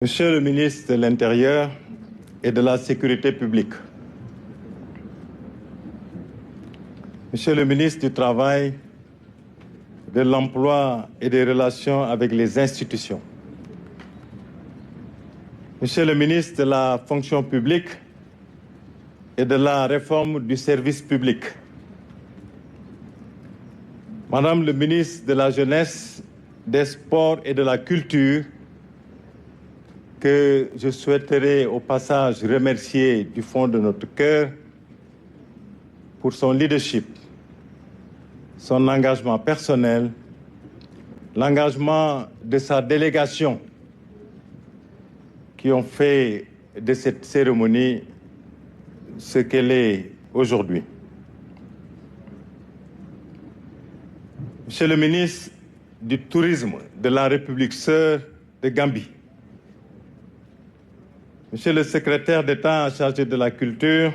Monsieur le ministre de l'Intérieur et de la Sécurité publique, Monsieur le ministre du Travail, de l'Emploi et des Relations avec les institutions, Monsieur le ministre de la Fonction publique et de la Réforme du service public, Madame le ministre de la Jeunesse, des Sports et de la Culture, que je souhaiterais au passage remercier du fond de notre cœur pour son leadership, son engagement personnel, l'engagement de sa délégation qui ont fait de cette cérémonie ce qu'elle est aujourd'hui. Monsieur le ministre du Tourisme de la République sœur de Gambie, Monsieur le secrétaire d'État chargé de la culture,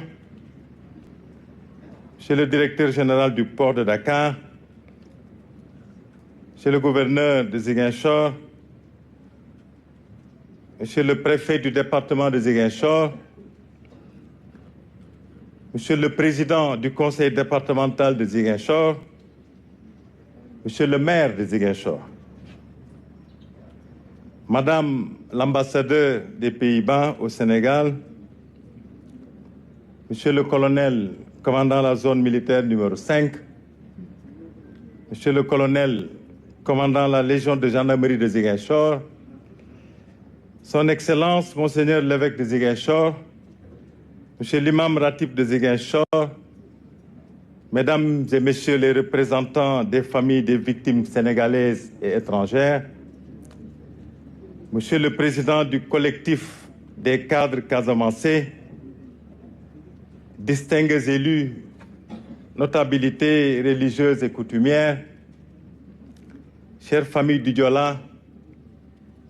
Monsieur le directeur général du port de Dakar, Monsieur le gouverneur de Ziguinchor, Monsieur le préfet du département de Ziguinchor, Monsieur le président du conseil départemental de Ziguinchor, Monsieur le maire de Ziguinchor, Madame l'ambassadeur des Pays-Bas au Sénégal, Monsieur le colonel commandant la zone militaire numéro 5, Monsieur le colonel commandant la Légion de gendarmerie de Ziguinchor, Son Excellence Monseigneur l'évêque de Ziguinchor, Monsieur l'imam Ratib de Ziguinchor, Mesdames et Messieurs les représentants des familles des victimes sénégalaises et étrangères, Monsieur le Président du collectif des cadres casamançais, distingués élus, notabilités religieuses et coutumières, chères familles du Diola,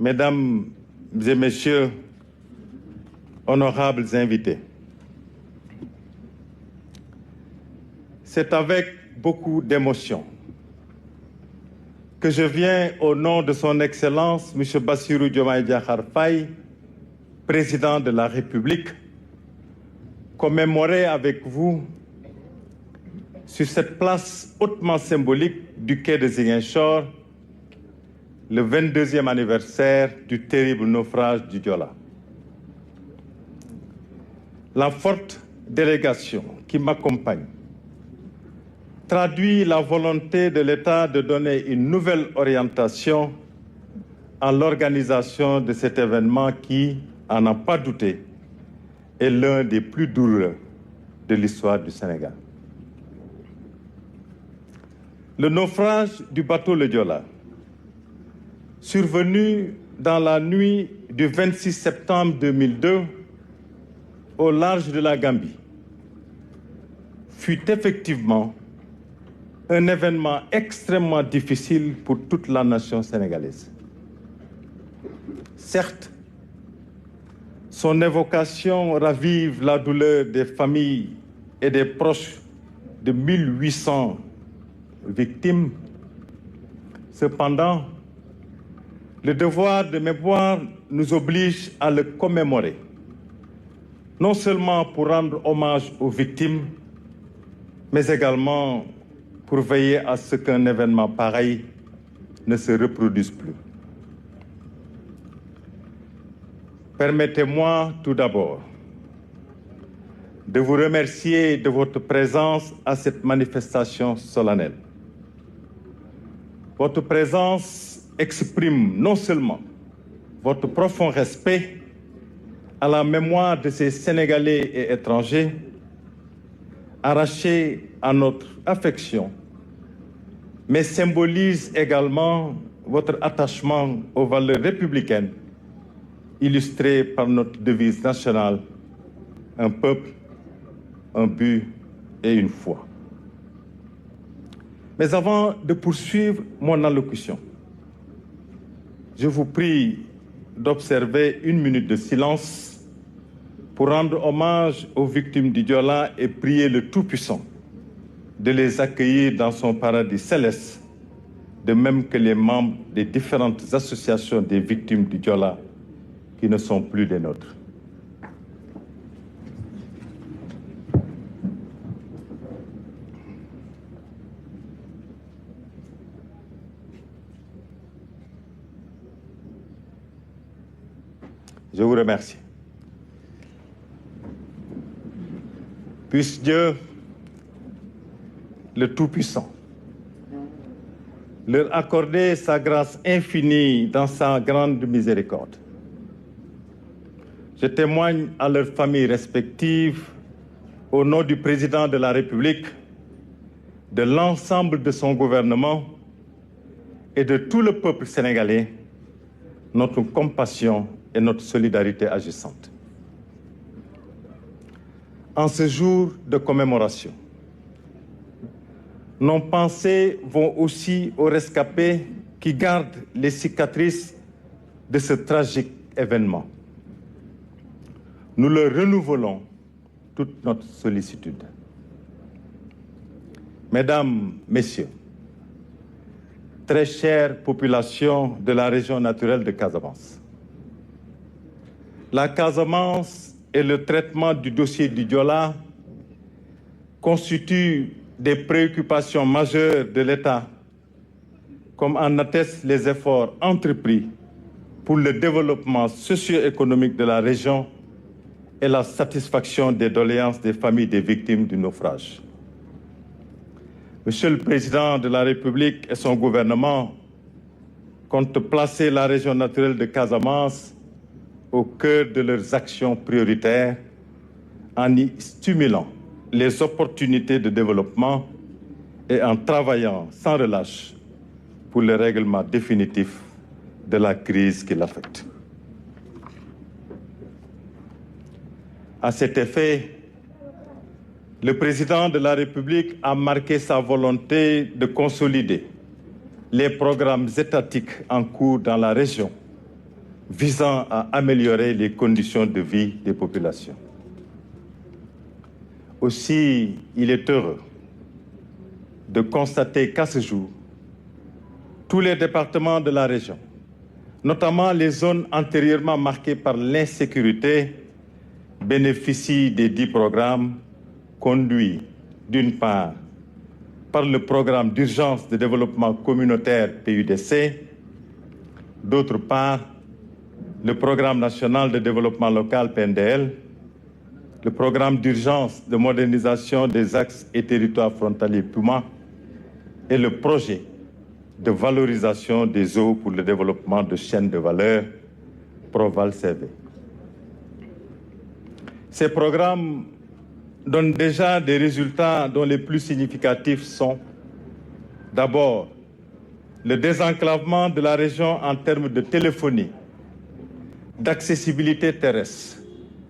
Mesdames et Messieurs, honorables invités. C'est avec beaucoup d'émotion que je viens au nom de son Excellence, M. Bassirou Diomaye Diakhar Faye, président de la République, commémorer avec vous sur cette place hautement symbolique du quai de Ziguinchor le 22e anniversaire du terrible naufrage du Diola. La forte délégation qui m'accompagne traduit la volonté de l'État de donner une nouvelle orientation à l'organisation de cet événement qui, à n'en pas douter, est l'un des plus douloureux de l'histoire du Sénégal. Le naufrage du bateau Le Diola, survenu dans la nuit du 26 septembre 2002 au large de la Gambie, fut effectivement un événement extrêmement difficile pour toute la nation sénégalaise. Certes, son évocation ravive la douleur des familles et des proches de 1800 victimes. Cependant, le devoir de mémoire nous oblige à le commémorer, non seulement pour rendre hommage aux victimes, mais également pour veiller à ce qu'un événement pareil ne se reproduise plus. Permettez-moi tout d'abord de vous remercier de votre présence à cette manifestation solennelle. Votre présence exprime non seulement votre profond respect à la mémoire de ces Sénégalais et étrangers, arrachés à notre affection, mais symbolise également votre attachement aux valeurs républicaines illustrées par notre devise nationale, un peuple, un but et une foi. Mais avant de poursuivre mon allocution, je vous prie d'observer une minute de silence pour rendre hommage aux victimes du Diola et prier le Tout-Puissant de les accueillir dans son paradis céleste, de même que les membres des différentes associations des victimes du Diola qui ne sont plus des nôtres. Je vous remercie. Puisse Dieu, le Tout-Puissant, leur accorder sa grâce infinie dans sa grande miséricorde. Je témoigne à leurs familles respectives, au nom du Président de la République, de l'ensemble de son gouvernement et de tout le peuple sénégalais, notre compassion et notre solidarité agissante. En ce jour de commémoration, nos pensées vont aussi aux rescapés qui gardent les cicatrices de ce tragique événement. Nous leur renouvelons toute notre sollicitude. Mesdames, Messieurs, très chère population de la région naturelle de Casamance, la Casamance et le traitement du dossier du Diola constituent des préoccupations majeures de l'État, comme en attestent les efforts entrepris pour le développement socio-économique de la région et la satisfaction des doléances des familles des victimes du naufrage. Monsieur le Président de la République et son gouvernement comptent placer la région naturelle de Casamance au cœur de leurs actions prioritaires en y stimulant les opportunités de développement et en travaillant sans relâche pour le règlement définitif de la crise qui l'affecte. À cet effet, le Président de la République a marqué sa volonté de consolider les programmes étatiques en cours dans la région visant à améliorer les conditions de vie des populations. Aussi, il est heureux de constater qu'à ce jour, tous les départements de la région, notamment les zones antérieurement marquées par l'insécurité, bénéficient des 10 programmes conduits, d'une part, par le programme d'urgence de développement communautaire PUDC, d'autre part, le programme national de développement local PNDL, le programme d'urgence de modernisation des axes et territoires frontaliers PUMA et le projet de valorisation des eaux pour le développement de chaînes de valeur Proval-CV. Ces programmes donnent déjà des résultats dont les plus significatifs sont d'abord le désenclavement de la région en termes de téléphonie, d'accessibilité terrestre,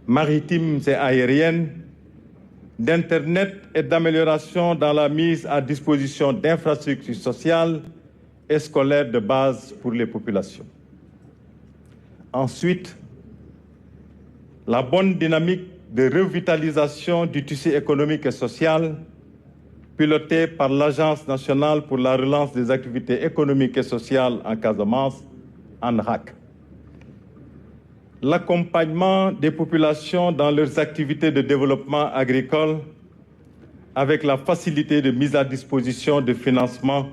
maritimes et aériennes, d'Internet et d'amélioration dans la mise à disposition d'infrastructures sociales et scolaires de base pour les populations. Ensuite, la bonne dynamique de revitalisation du tissu économique et social, pilotée par l'Agence nationale pour la relance des activités économiques et sociales en Casamance, ANRAC. L'accompagnement des populations dans leurs activités de développement agricole avec la facilité de mise à disposition de financement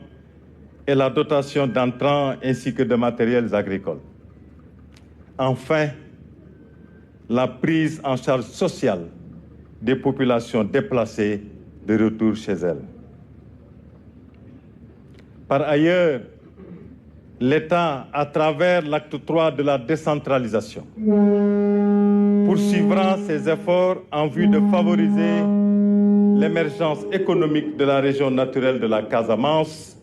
et la dotation d'entrants ainsi que de matériels agricoles. Enfin, la prise en charge sociale des populations déplacées de retour chez elles. Par ailleurs, l'État, à travers l'acte 3 de la décentralisation, poursuivra ses efforts en vue de favoriser l'émergence économique de la région naturelle de la Casamance,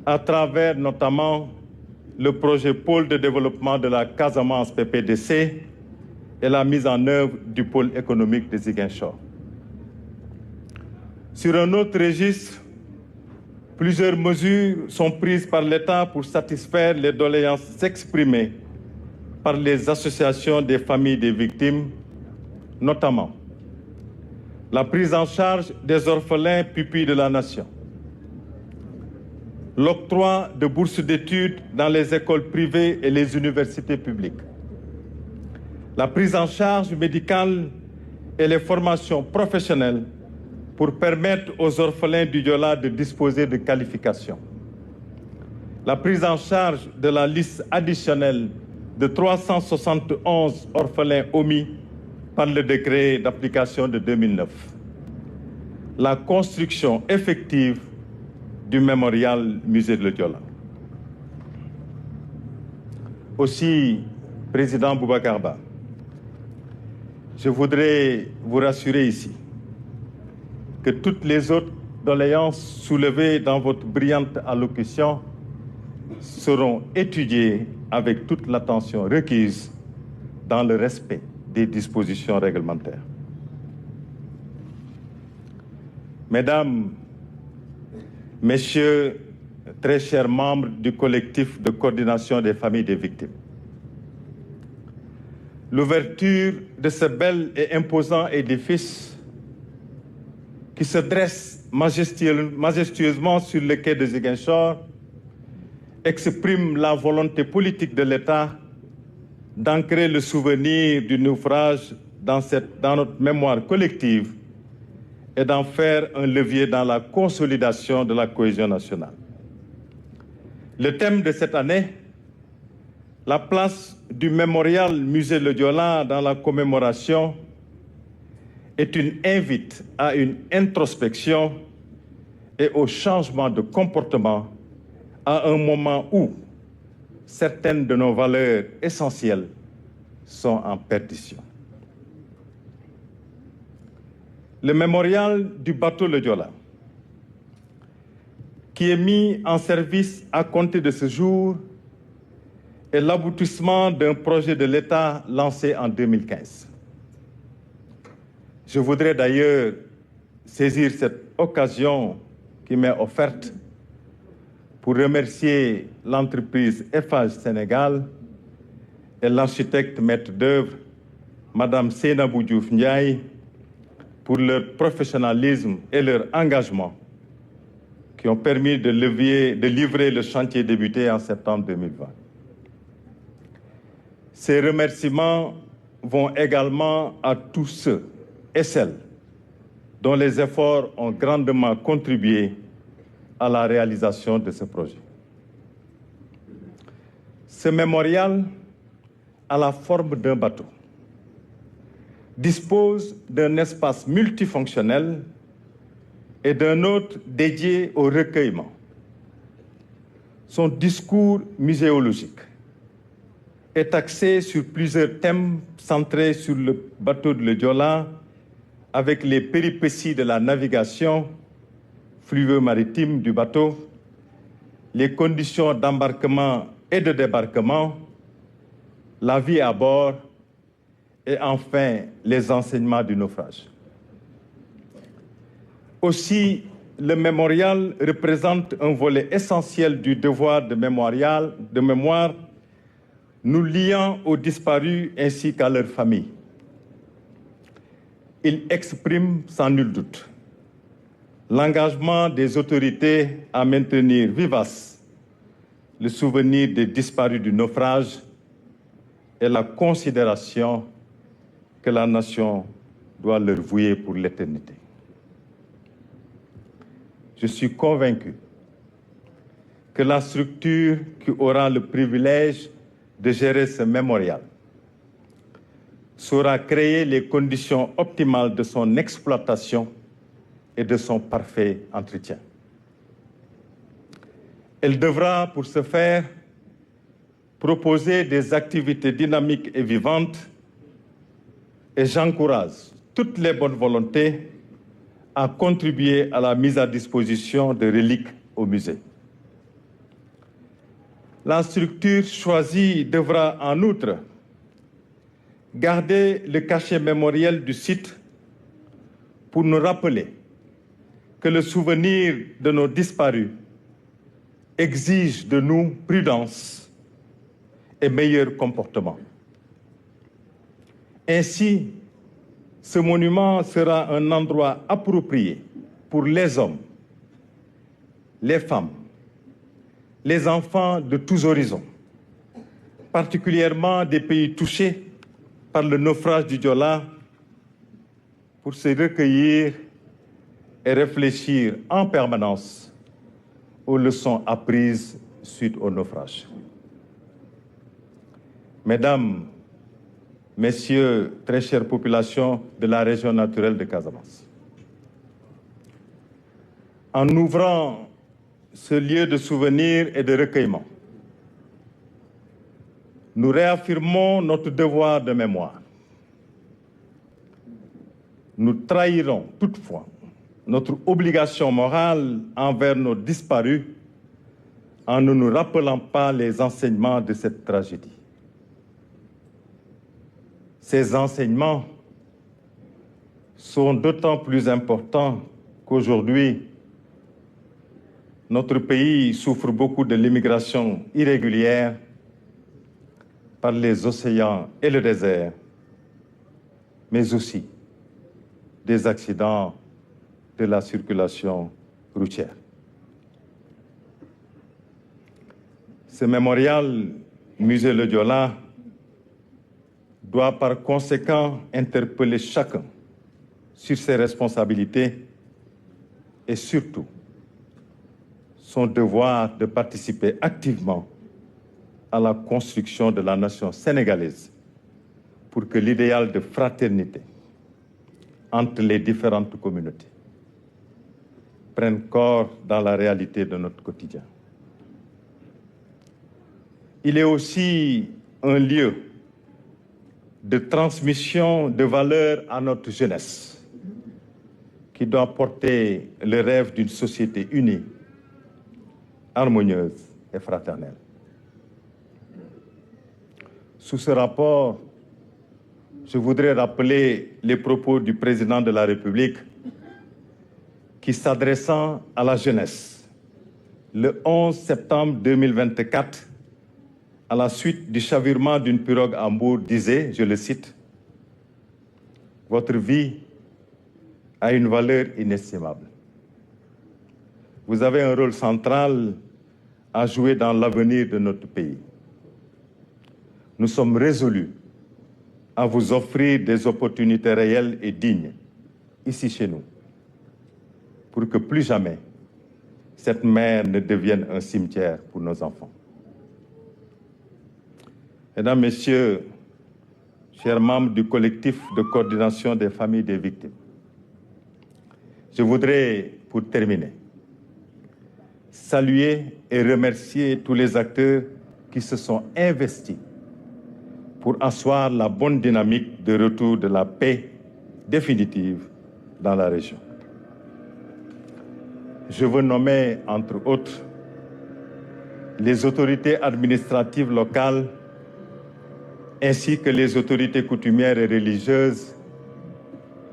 à travers notamment le projet Pôle de développement de la Casamance PPDC et la mise en œuvre du pôle économique de Ziguinchor. Sur un autre registre, plusieurs mesures sont prises par l'État pour satisfaire les doléances exprimées par les associations des familles des victimes, notamment la prise en charge des orphelins pupilles de la nation, l'octroi de bourses d'études dans les écoles privées et les universités publiques, la prise en charge médicale et les formations professionnelles pour permettre aux orphelins du Diola de disposer de qualifications. La prise en charge de la liste additionnelle de 371 orphelins omis par le décret d'application de 2009. La construction effective du mémorial Musée de Diola. Aussi, Président Boubacar Ba, je voudrais vous rassurer ici que toutes les autres doléances soulevées dans votre brillante allocution seront étudiées avec toute l'attention requise dans le respect des dispositions réglementaires. Mesdames, Messieurs, très chers membres du collectif de coordination des familles des victimes, l'ouverture de ce bel et imposant édifice qui se dresse majestueusement sur le quai de Ziguinchor exprime la volonté politique de l'État d'ancrer le souvenir du naufrage dans notre mémoire collective et d'en faire un levier dans la consolidation de la cohésion nationale. Le thème de cette année, la place du mémorial Musée Le Diola dans la commémoration, est une invite à une introspection et au changement de comportement à un moment où certaines de nos valeurs essentielles sont en perdition. Le mémorial du bateau Le Diola, qui est mis en service à compter de ce jour, est l'aboutissement d'un projet de l'État lancé en 2015. Je voudrais d'ailleurs saisir cette occasion qui m'est offerte pour remercier l'entreprise Eiffage Sénégal et l'architecte maître d'œuvre, Madame Seynabou Diouf Ndiaye, pour leur professionnalisme et leur engagement qui ont permis de livrer le chantier débuté en septembre 2020. Ces remerciements vont également à tous ceux et celles dont les efforts ont grandement contribué à la réalisation de ce projet. Ce mémorial a la forme d'un bateau, dispose d'un espace multifonctionnel et d'un autre dédié au recueillement. Son discours muséologique est axé sur plusieurs thèmes centrés sur le bateau de Le Diola, avec les péripéties de la navigation fluvio-maritime du bateau, les conditions d'embarquement et de débarquement, la vie à bord et enfin les enseignements du naufrage. Aussi, le mémorial représente un volet essentiel du devoir de mémoire, nous liant aux disparus ainsi qu'à leurs familles. Il exprime sans nul doute l'engagement des autorités à maintenir vivace le souvenir des disparus du naufrage et la considération que la nation doit leur vouer pour l'éternité. Je suis convaincu que la structure qui aura le privilège de gérer ce mémorial saura créer les conditions optimales de son exploitation et de son parfait entretien. Elle devra, pour ce faire, proposer des activités dynamiques et vivantes et j'encourage toutes les bonnes volontés à contribuer à la mise à disposition de reliques au musée. La structure choisie devra en outre garder le cachet mémoriel du site pour nous rappeler que le souvenir de nos disparus exige de nous prudence et meilleur comportement. Ainsi, ce monument sera un endroit approprié pour les hommes, les femmes, les enfants de tous horizons, particulièrement des pays touchés par le naufrage du Joola pour se recueillir et réfléchir en permanence aux leçons apprises suite au naufrage. Mesdames, Messieurs, très chères populations de la région naturelle de Casamance, en ouvrant ce lieu de souvenir et de recueillement, nous réaffirmons notre devoir de mémoire. Nous trahirons toutefois notre obligation morale envers nos disparus en ne nous rappelant pas les enseignements de cette tragédie. Ces enseignements sont d'autant plus importants qu'aujourd'hui, notre pays souffre beaucoup de l'immigration irrégulière par les océans et le désert, mais aussi des accidents de la circulation routière. Ce mémorial, Musée Le Joola, doit par conséquent interpeller chacun sur ses responsabilités et surtout son devoir de participer activement à la construction de la nation sénégalaise pour que l'idéal de fraternité entre les différentes communautés prenne corps dans la réalité de notre quotidien. Il est aussi un lieu de transmission de valeurs à notre jeunesse qui doit porter le rêve d'une société unie, harmonieuse et fraternelle. Sous ce rapport, je voudrais rappeler les propos du président de la République qui, s'adressant à la jeunesse le 11 septembre 2024, à la suite du chavirement d'une pirogue à Mbour, disait, je le cite, « Votre vie a une valeur inestimable. Vous avez un rôle central à jouer dans l'avenir de notre pays. Nous sommes résolus à vous offrir des opportunités réelles et dignes ici chez nous, pour que plus jamais cette mer ne devienne un cimetière pour nos enfants. » Mesdames, Messieurs, chers membres du collectif de coordination des familles des victimes, je voudrais, pour terminer, saluer et remercier tous les acteurs qui se sont investis pour asseoir la bonne dynamique de retour de la paix définitive dans la région. Je veux nommer, entre autres, les autorités administratives locales ainsi que les autorités coutumières et religieuses,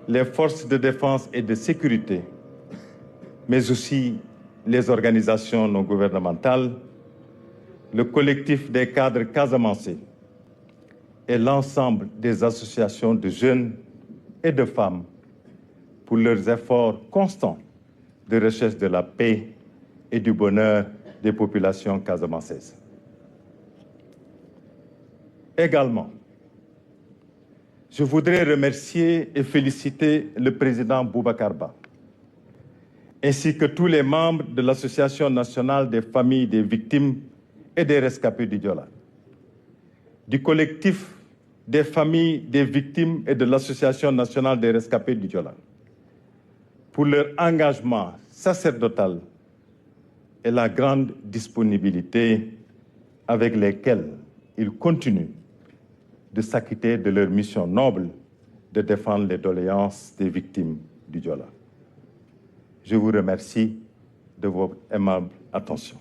les forces de défense et de sécurité, mais aussi les organisations non gouvernementales, le collectif des cadres casamançais et l'ensemble des associations de jeunes et de femmes pour leurs efforts constants de recherche de la paix et du bonheur des populations casamançaises. Également, je voudrais remercier et féliciter le président Boubacar Ba, ainsi que tous les membres de l'Association nationale des familles des victimes et des rescapés du Joola, du collectif des familles des victimes et de l'Association nationale des rescapés du Joola, pour leur engagement sacerdotal et la grande disponibilité avec lesquelles ils continuent de s'acquitter de leur mission noble de défendre les doléances des victimes du Joola. Je vous remercie de votre aimable attention.